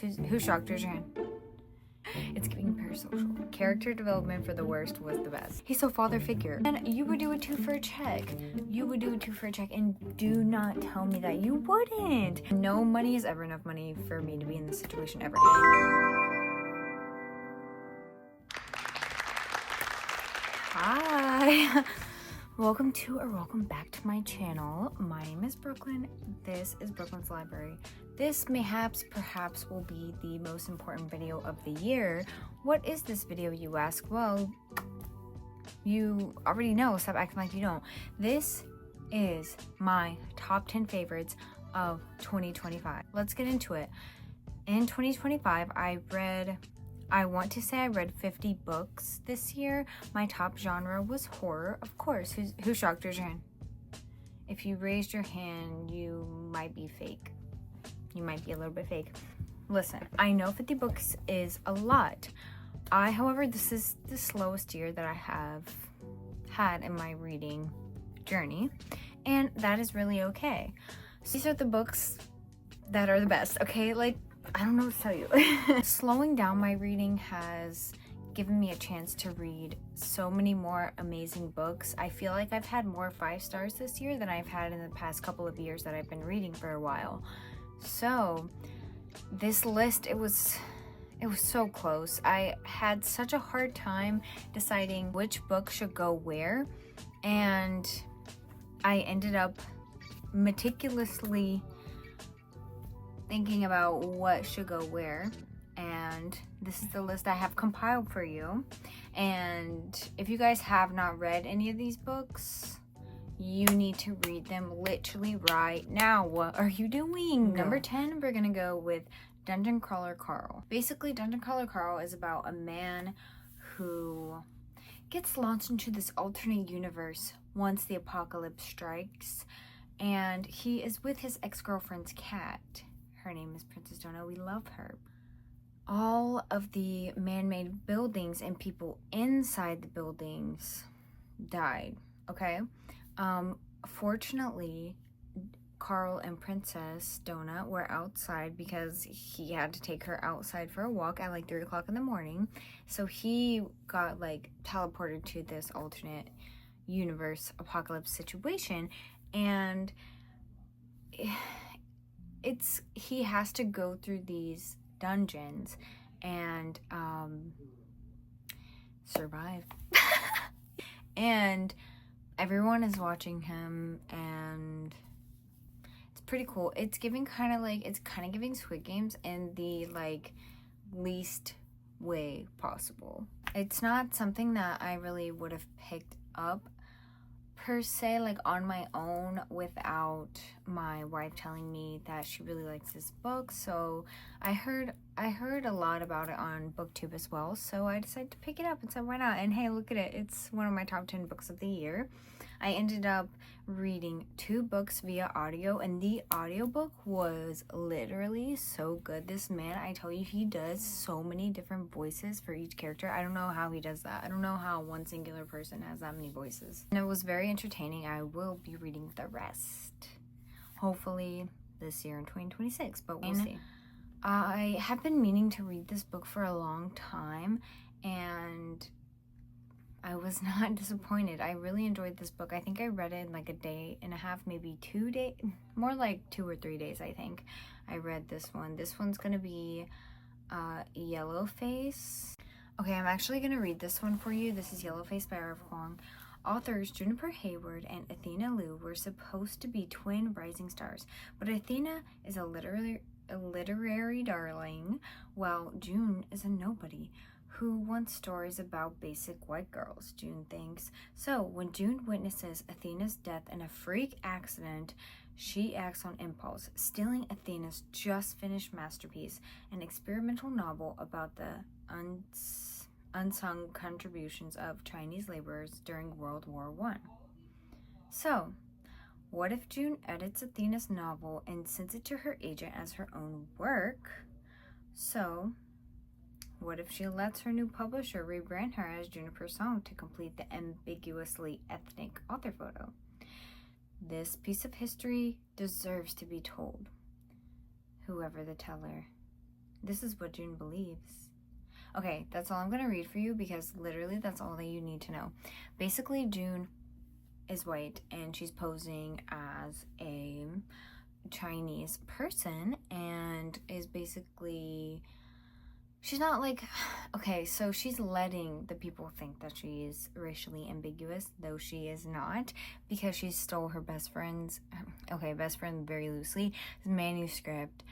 Who shocked? Raise your hand. It's giving parasocial. Character development for the worst was the best. He's so father figure. And you would do a 2 for a check. You would do a 2 for a check, and do not tell me that you wouldn't. No money is ever enough money for me to be in this situation ever. Hi. Welcome back to my channel. My name is Brooklyn. This is Brooklyn's Library. This perhaps will be the most important video of the year. What is this video, you ask? Well, you already know. Stop acting like you don't. This is my top 10 favorites of 2025. Let's get into it. In 2025, I read 50 books this year. My top genre was horror, of course. Who shocked? Raise your hand. If you raised your hand, you might be fake. You might be a little bit fake. Listen, I know 50 books is a lot. However, this is the slowest year that I have had in my reading journey, and that is really okay. So these are the books that are the best, okay? Like, I don't know what to tell you. Slowing down my reading has given me a chance to read so many more amazing books. I feel like I've had more 5 stars this year than I've had in the past couple of years that I've been reading for a while. So this list, it was so close. I had such a hard time deciding which book should go where, and I ended up meticulously thinking about what should go where, and this is the list I have compiled for you. And if you guys have not read any of these books, you need to read them literally right now. What are you doing? Number 10, we're gonna go with Dungeon Crawler Carl. Basically, Dungeon Crawler Carl is about a man who gets launched into this alternate universe once the apocalypse strikes, and he is with his ex-girlfriend's cat. Her name is Princess Donut. We love her. All of the man-made buildings and people inside the buildings died, okay? Fortunately, Carl and Princess Donut were outside because he had to take her outside for a walk at like 3 o'clock in the morning. So he got like teleported to this alternate universe apocalypse situation, and he has to go through these dungeons and survive. And everyone is watching him, and it's pretty cool. It's giving kind of giving Squid Games in the like least way possible. It's not something that I really would have picked up per se, like on my own, without my wife telling me that she really likes this book. So I heard a lot about it on BookTube as well, so I decided to pick it up and said, why not? And hey, look at it, it's one of my top 10 books of the year. I ended up reading 2 books via audio, and the audiobook was literally so good. This man, I tell you, he does so many different voices for each character. I don't know how he does that. I don't know how one singular person has that many voices. And it was very entertaining. I will be reading the rest, hopefully this year in 2026, but we'll see. I have been meaning to read this book for a long time, and I was not disappointed. I really enjoyed this book. I think I read it in like a day and a half, maybe 2 days, more like 2 or 3 days, I think. I read this one. This one's gonna be Yellowface. Okay, I'm actually gonna read this one for you. This is Yellowface by R.F. Kuang. Authors Juniper Hayward and Athena Liu were supposed to be twin rising stars, but Athena is a literary darling, while June is a nobody who wants stories about basic white girls, June thinks. So when June witnesses Athena's death in a freak accident, she acts on impulse, stealing Athena's just finished masterpiece, an experimental novel about the unsung contributions of Chinese laborers during World War I. So, what if June edits Athena's novel and sends it to her agent as her own work? So, what if she lets her new publisher rebrand her as Juniper Song to complete the ambiguously ethnic author photo? This piece of history deserves to be told, whoever the teller This is what June believes. Okay, that's all I'm gonna read for you because literally that's all that you need to know. Basically, June is white and she's posing as a Chinese person and is basically, she's not like, okay, so she's letting the people think that she is racially ambiguous, though she is not, because she stole her best friend's, okay, best friend very loosely, manuscript,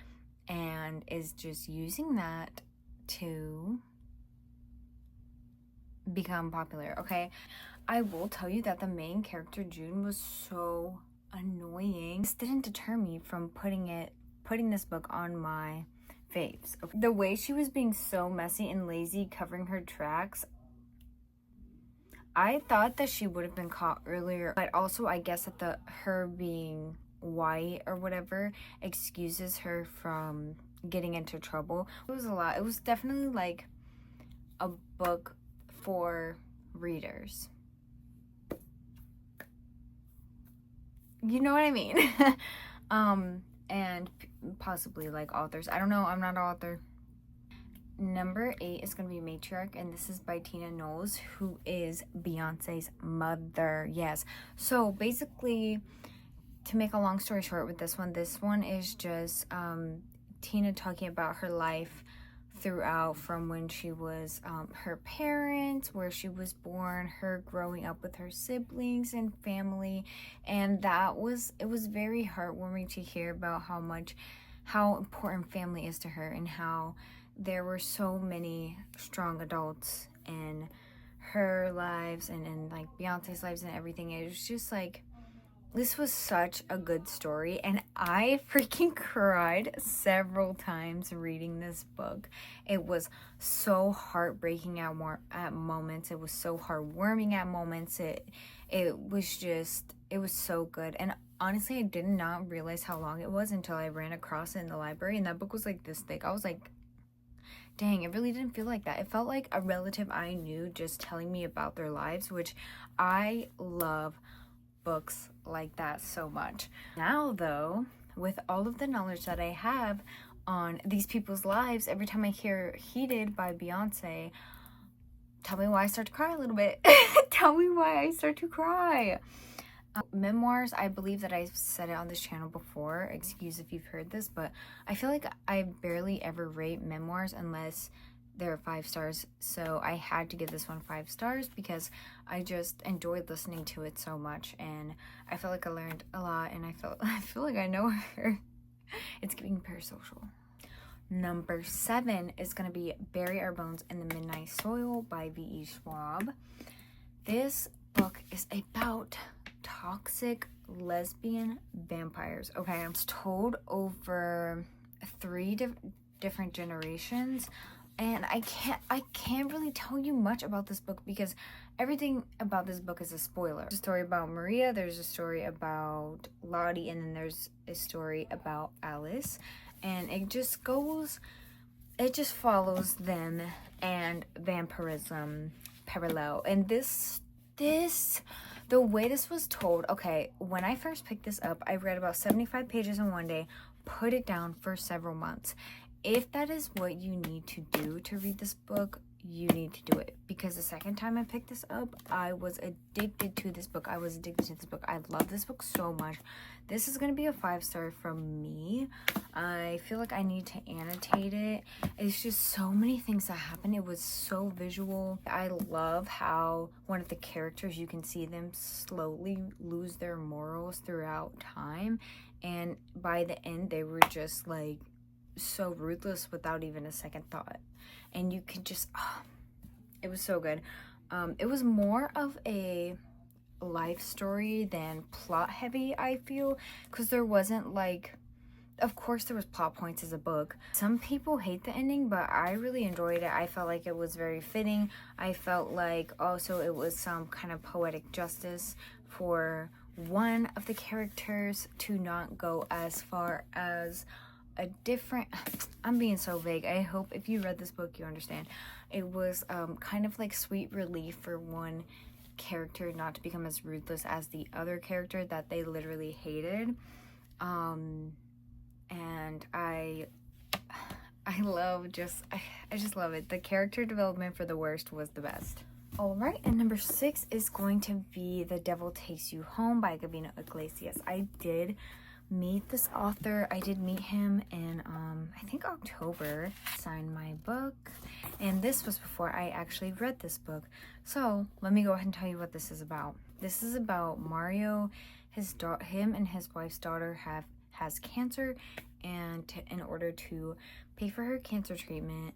and is just using that to become popular, okay? I will tell you that the main character, June, was so annoying. This didn't deter me from putting this book on my faves. The way she was being so messy and lazy covering her tracks, I thought that she would have been caught earlier, but also I guess that her being white or whatever excuses her from getting into trouble. It was a lot. It was definitely like a book for readers. You know what I mean? And possibly like authors. I don't know. I'm not an author. Number 8 is going to be Matriarch, and this is by Tina Knowles, who is Beyonce's mother. Yes. So basically, to make a long story short with this one is just Tina talking about her life throughout, from when she was her parents, where she was born, her growing up with her siblings and family, and it was very heartwarming to hear about how important family is to her, and how there were so many strong adults in her lives and in like Beyonce's lives and everything. It was just like, this was such a good story, and I freaking cried several times reading this book. It was so heartbreaking at moments. It was so heartwarming at moments. It was so good. And honestly, I did not realize how long it was until I ran across it in the library, and that book was like this thick. I was like, dang, it really didn't feel like that. It felt like a relative I knew just telling me about their lives, which I love books like that so much. Now though, with all of the knowledge that I have on these people's lives, every time I hear Heated by Beyonce, tell me why I start to cry a little bit. Tell me why I start to cry. Memoirs, I believe that I've said it on this channel before, excuse if you've heard this, but I feel like I barely ever rate memoirs unless they're 5 stars, so I had to give this one 5 stars because I just enjoyed listening to it so much, and I felt like I learned a lot, and I feel like I know her. It's giving parasocial. Number 7 is going to be Bury Our Bones in the Midnight Soil by V.E. Schwab. This book is about toxic lesbian vampires. Okay, it's told over 3 different generations. And I can't really tell you much about this book because everything about this book is a spoiler. There's a story about Maria, there's a story about Lottie, and then there's a story about Alice. And it just follows them and vampirism parallel. And the way this was told, okay, when I first picked this up, I read about 75 pages in one day, put it down for several months. If that is what you need to do to read this book, you need to do it. Because the second time I picked this up, I was addicted to this book. I love this book so much. This is going to be a 5-star from me. I feel like I need to annotate it. It's just so many things that happen. It was so visual. I love how one of the characters, you can see them slowly lose their morals throughout time. And by the end, they were just like so ruthless without even a second thought, and you could just it was so good. It was more of a life story than plot heavy, I feel, because there wasn't like, of course there was plot points as a book. Some people hate the ending, but I really enjoyed it. I felt like it was very fitting. I felt like also it was some kind of poetic justice for one of the characters to not go as far as a different, I'm being so vague. I hope if you read this book you understand. It was kind of like sweet relief for one character not to become as ruthless as the other character that they literally hated. And I I love I just love it. The character development for the worst was the best. Alright, and number 6 is going to be The Devil Takes You Home by Gabino Iglesias. I did meet this author. I did meet him in I think October. Signed my book, and this was before I actually read this book. So let me go ahead and tell you what this is about. This is about Mario. Him and his wife's daughter has cancer, and in order to pay for her cancer treatment,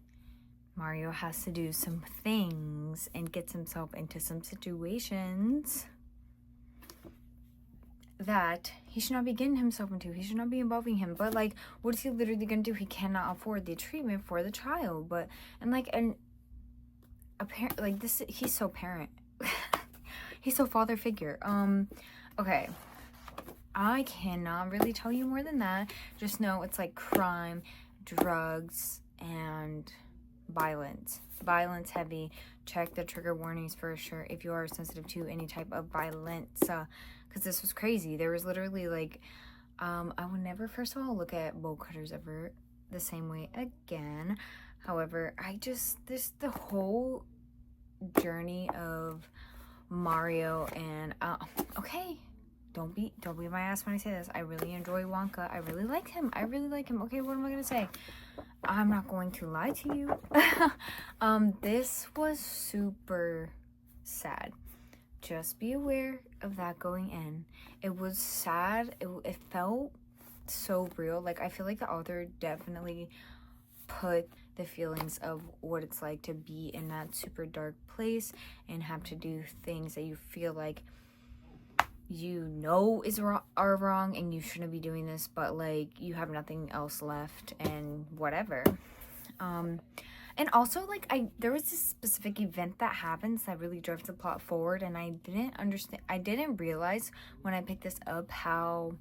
Mario has to do some things and gets himself into some situations that he should not be getting himself into. He should not be involving him. But like, what is he literally gonna do? He cannot afford the treatment for the child. But and a parent like this, he's so parent. He's so father figure. Okay. I cannot really tell you more than that. Just know it's like crime, drugs, and violence heavy. Check the trigger warnings for sure if you are sensitive to any type of violence, because this was crazy. There was literally like I would never, first of all, look at bolt cutters ever the same way again. However, the whole journey of Mario and okay, don't beat my ass when I say this. I really enjoy Wonka. I really like him. Okay, what am I gonna say? I'm not going to lie to you. This was super sad. Just be aware of that going in. It was sad. It felt so real. Like, I feel like the author definitely put the feelings of what it's like to be in that super dark place and have to do things that you feel like are wrong and you shouldn't be doing this, but like you have nothing else left and whatever. And also, like, there was this specific event that happens that really drives the plot forward, and I didn't realize when I picked this up how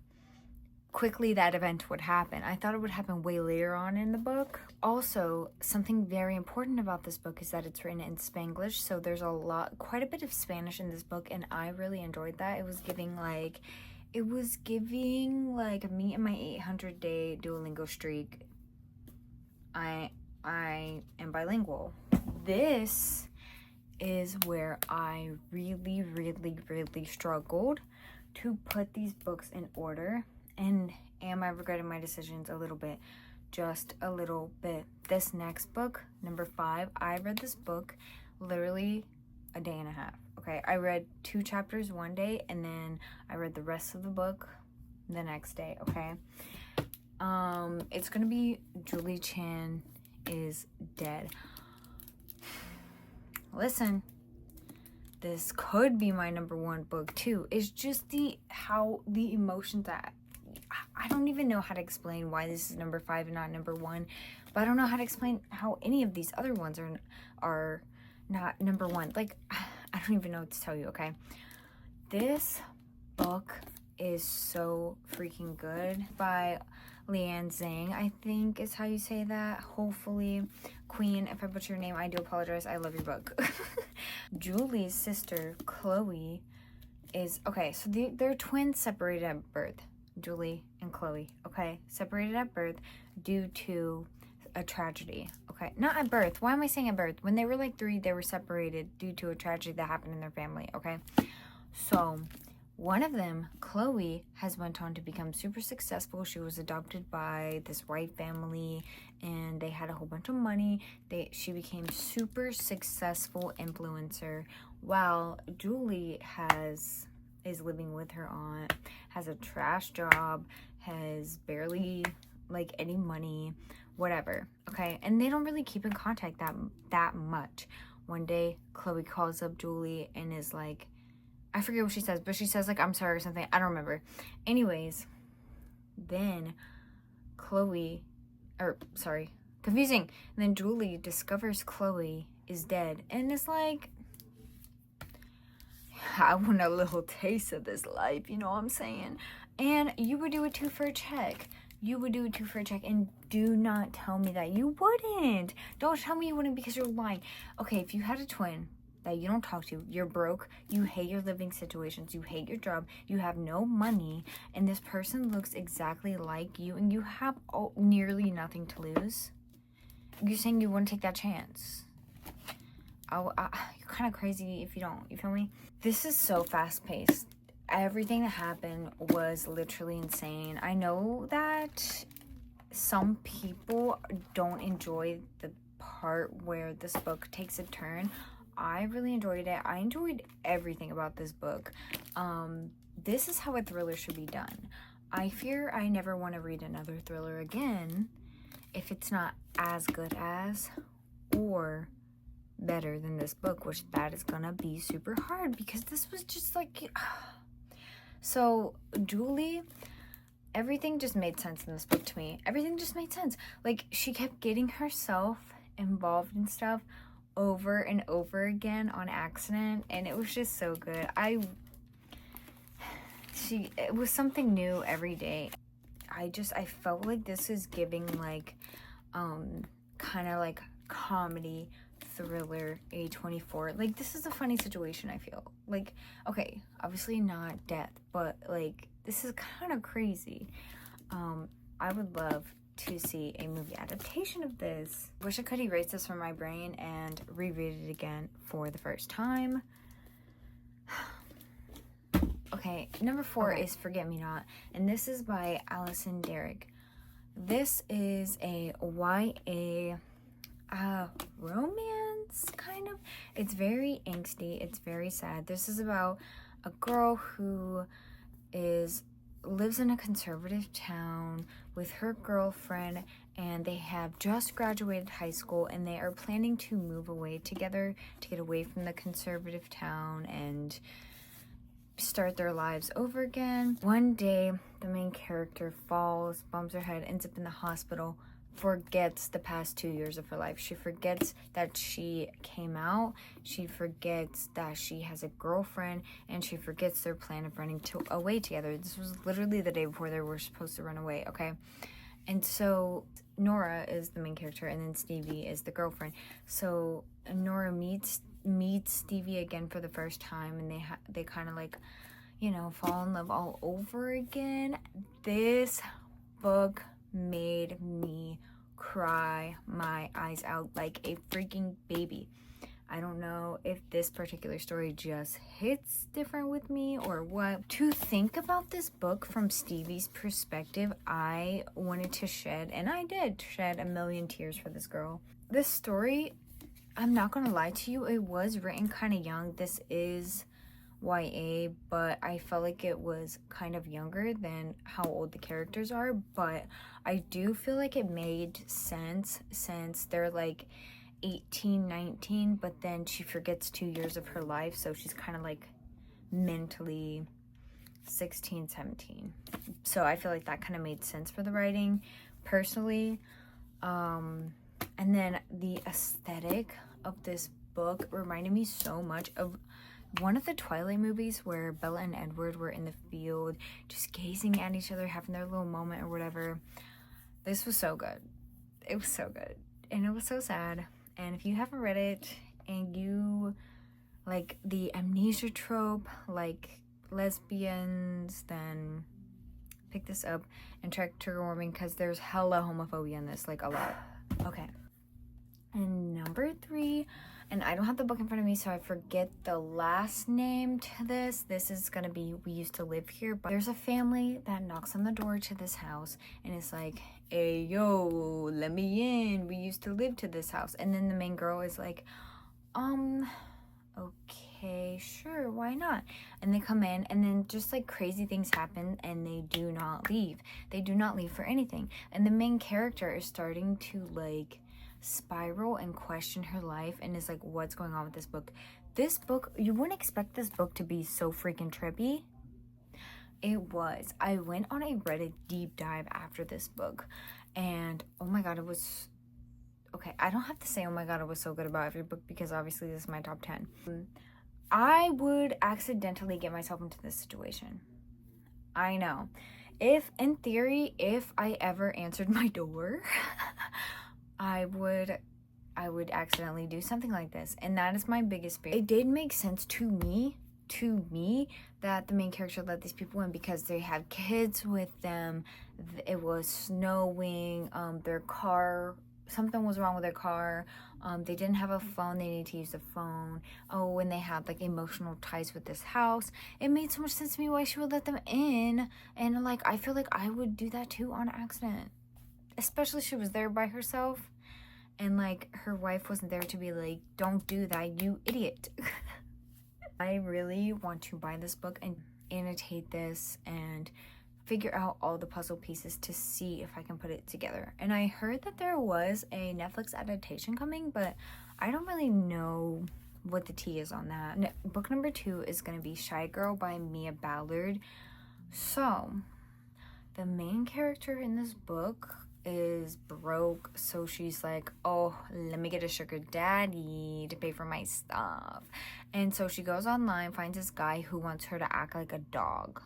quickly that event would happen. I thought it would happen way later on in the book. Also, something very important about this book is that it's written in Spanglish, so there's quite a bit of Spanish in this book, and I really enjoyed that. It was giving like me and my 800-day Duolingo streak. I am bilingual. This is where I really, really, really struggled to put these books in order. And am I regretting my decisions? A little bit. Just a little bit. This next book, number 5, I read this book literally a day and a half. Okay, I read 2 chapters one day, and then I read the rest of the book the next day, okay? It's gonna be Julie Chan is Dead. Listen, this could be my number 1 book too. It's just the emotions that I don't even know how to explain why this is number 5 and not number 1, but I don't know how to explain how any of these other ones are not number 1. Like, I don't even know what to tell you, okay? This book is so freaking good, by Lian Zhang, I think is how you say that. Hopefully, Queen, if I butcher your name, I do apologize. I love your book. Julie's sister, Chloe, is, okay, so they're twins separated at birth. Julie and Chloe, okay, separated at birth due to a tragedy. Okay, not at birth. Why am I saying at birth? When they were like 3, they were separated due to a tragedy that happened in their family. Okay, so one of them, Chloe, has went on to become super successful. She was adopted by this white family, and they had a whole bunch of money. She became super successful influencer, while Julie is living with her aunt, has a trash job, has barely like any money, whatever. Okay, and they don't really keep in contact that much. One day, Chloe calls up Julie and is like, I forget what she says, but she says like, I'm sorry or something. I don't remember. Anyways, then confusing. And then Julie discovers Chloe is dead, and it's like, I want a little taste of this life, you know what I'm saying? And you would do it too for a check. And do not tell me that you wouldn't. Don't tell me you wouldn't, because you're lying. Okay, if you had a twin that you don't talk to, you're broke, you hate your living situations, you hate your job, you have no money, and this person looks exactly like you, and you have nearly nothing to lose, you're saying you wouldn't take that chance. You're kind of crazy if you don't. You feel me? This is so fast-paced. Everything that happened was literally insane. I know that some people don't enjoy the part where this book takes a turn. I really enjoyed it. I enjoyed everything about this book. This is how a thriller should be done. I fear I never want to read another thriller again if it's not as good as or better than this book, which that is gonna be super hard because this was just like so Julie, everything just made sense in this book to me. Everything just made sense. Like, she kept getting herself involved in stuff over and over again on accident, and it was just so good. It was something new every day. I felt like this is giving like kind of like comedy thriller A24. Like, this is a funny situation. I feel like, okay, obviously not death, but like this is kind of crazy. I would love to see a movie adaptation of this. Wish I could erase this from my brain and reread it again for the first time. Okay, number 4 is Forget Me Not, and this is by Alison Derrick. This is a YA romance, kind of. It's very angsty. It's very sad. This is about a girl who lives in a conservative town with her girlfriend, and they have just graduated high school, and they are planning to move away together to get away from the conservative town and start their lives over again. One day, the main character falls, bumps her head, ends up in the hospital, forgets the past 2 years of her life. She forgets that she came out, she forgets that she has a girlfriend, and she forgets their plan of running away together. This was literally the day before they were supposed to run away, okay? And so Nora is the main character, and then Stevie is the girlfriend. So Nora meets Stevie again for the first time, and they kind of like, you know, fall in love all over again. This book made me cry my eyes out like a freaking baby. I don't know if this particular story just hits different with me or what. To think about this book from Stevie's perspective, I wanted to shed, and I did shed, a million tears for this girl. This story, I'm not gonna lie to you, it was written kind of young. This is YA, but I felt like it was kind of younger than how old the characters are, but I do feel like it made sense since they're like 18, 19, but then she forgets 2 years of her life, so she's kind of like mentally 16, 17. So I feel like that kind of made sense for the writing, personally. And then the aesthetic of this book reminded me so much of one of the Twilight movies where Bella and Edward were in the field just gazing at each other, having their little moment or whatever. This was so good. It was so good. And it was so sad. And if you haven't read it and you like the amnesia trope, like lesbians, then pick this up and check trigger warning because there's hella homophobia in this, like a lot. Okay. And number 3, and I don't have the book in front of me, so I forget the last name to this. This is gonna be We Used to Live Here, but there's a family that knocks on the door to this house and it's like, hey, yo, let me in. We used to live to this house. And then the main girl is like, okay, sure, why not? And they come in, and then just like crazy things happen, and they do not leave. They do not leave for anything. And the main character is starting to like spiral and question her life and is like, what's going on with this book? This book, you wouldn't expect this book to be so freaking trippy. It was. I went on a Reddit deep dive after this book, and oh my god, it was okay. I don't have to say oh my god it was so good about every book because obviously this is my top 10. I would accidentally get myself into this situation. I know. If in theory, if I ever answered my door I would accidentally do something like this, and that is my biggest fear. It did make sense to me that the main character let these people in because they had kids with them. It was snowing, their car something was wrong with their car. They didn't have a phone. They needed to use the phone. Oh, and they had like emotional ties with this house. It made so much sense to me why she would let them in. And like, I feel like I would do that too on accident. Especially she was there by herself. And like, her wife wasn't there to be like, don't do that, you idiot. I really want to buy this book and annotate this and figure out all the puzzle pieces to see if I can put it together. And I heard that there was a Netflix adaptation coming, but I don't really know what the tea is on that. Book number 2 is going to be Shy Girl by Mia Ballard. So, the main character in this book is broke, so she's like, oh, let me get a sugar daddy to pay for my stuff. And so she goes online, finds this guy who wants her to act like a dog.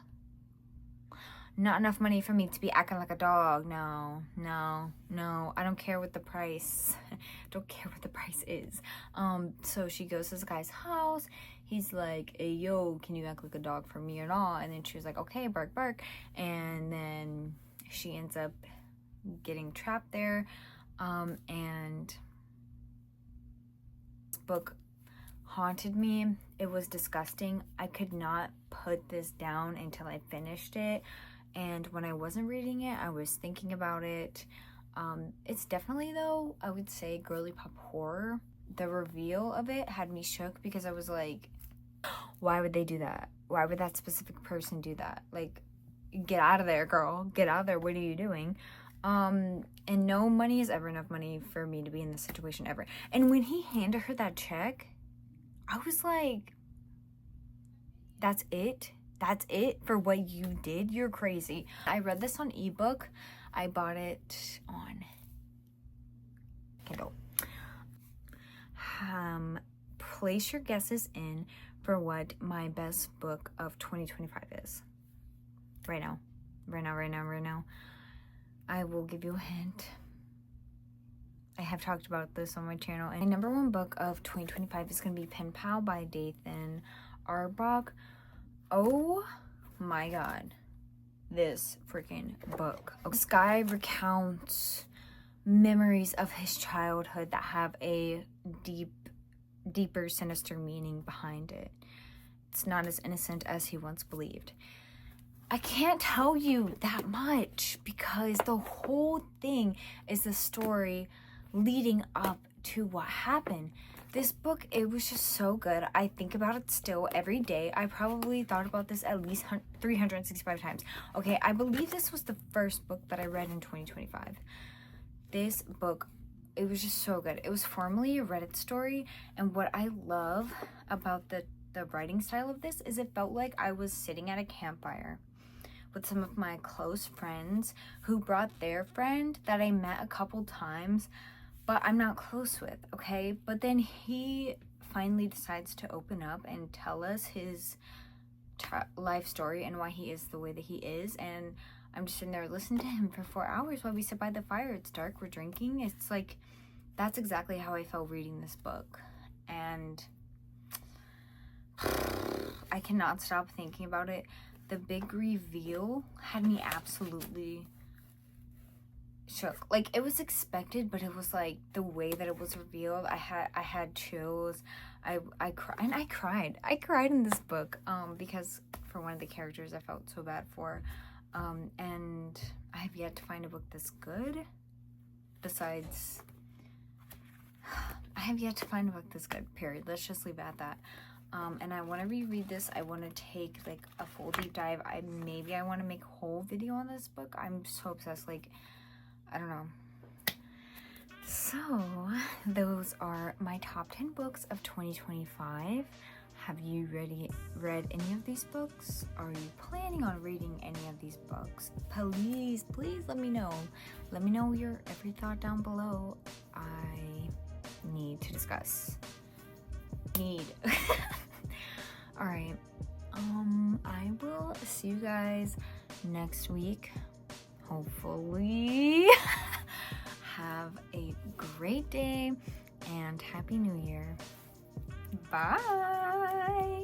Not enough money for me to be acting like a dog. No, I don't care what the price don't care what the price is. So she goes to this guy's house. He's like, hey, yo, can you act like a dog for me or not? And then she was like, okay, bark, bark. And then she ends up getting trapped there. And this book haunted me. It was disgusting. I could not put this down until I finished it. And when I wasn't reading it, I was thinking about it. It's definitely, though, I would say girly pop horror. The reveal of it had me shook because I was like, why would they do that? Why would that specific person do that? Like, get out of there, girl. Get out of there. What are you doing? And no money is ever enough money for me to be in this situation ever. And when he handed her that check, I was like, that's it? That's it for what you did? You're crazy. I read this on ebook. I bought it on Kindle. Place your guesses in for what my best book of 2025 is. Right now. I will give you a hint. I have talked about this on my channel. And my number 1 book of 2025 is going to be Pen Pal by Dathan Arbrock. Oh my god. This freaking book. This guy recounts memories of his childhood that have a deeper, sinister meaning behind it. It's not as innocent as he once believed. I can't tell you that much because the whole thing is the story leading up to what happened. This book, it was just so good. I think about it still every day. I probably thought about this at least 365 times. Okay, I believe this was the first book that I read in 2025. This book, it was just so good. It was formerly a Reddit story, and what I love about the writing style of this is it felt like I was sitting at a campfire with some of my close friends who brought their friend that I met a couple times, but I'm not close with, okay? But then he finally decides to open up and tell us his life story and why he is the way that he is, and I'm just sitting there listening to him for 4 hours while we sit by the fire. It's dark, we're drinking. It's like, that's exactly how I felt reading this book. And I cannot stop thinking about it. The big reveal had me absolutely shook. Like, it was expected, but it was like the way that it was revealed, I had chills. I cried in this book because for one of the characters I felt so bad for. And I have yet to find a book this good. Besides, I have yet to find a book this good, period. Let's just leave it at that. And I want to reread this. I want to take like a full deep dive. Maybe I want to make a whole video on this book. I'm so obsessed. Like, I don't know. So those are my top 10 books of 2025. Have you read any of these books? Are you planning on reading any of these books? Please let me know. Let me know your every thought down below. I need to discuss. All right. I will see you guys next week. Hopefully. Have a great day and Happy New Year. Bye.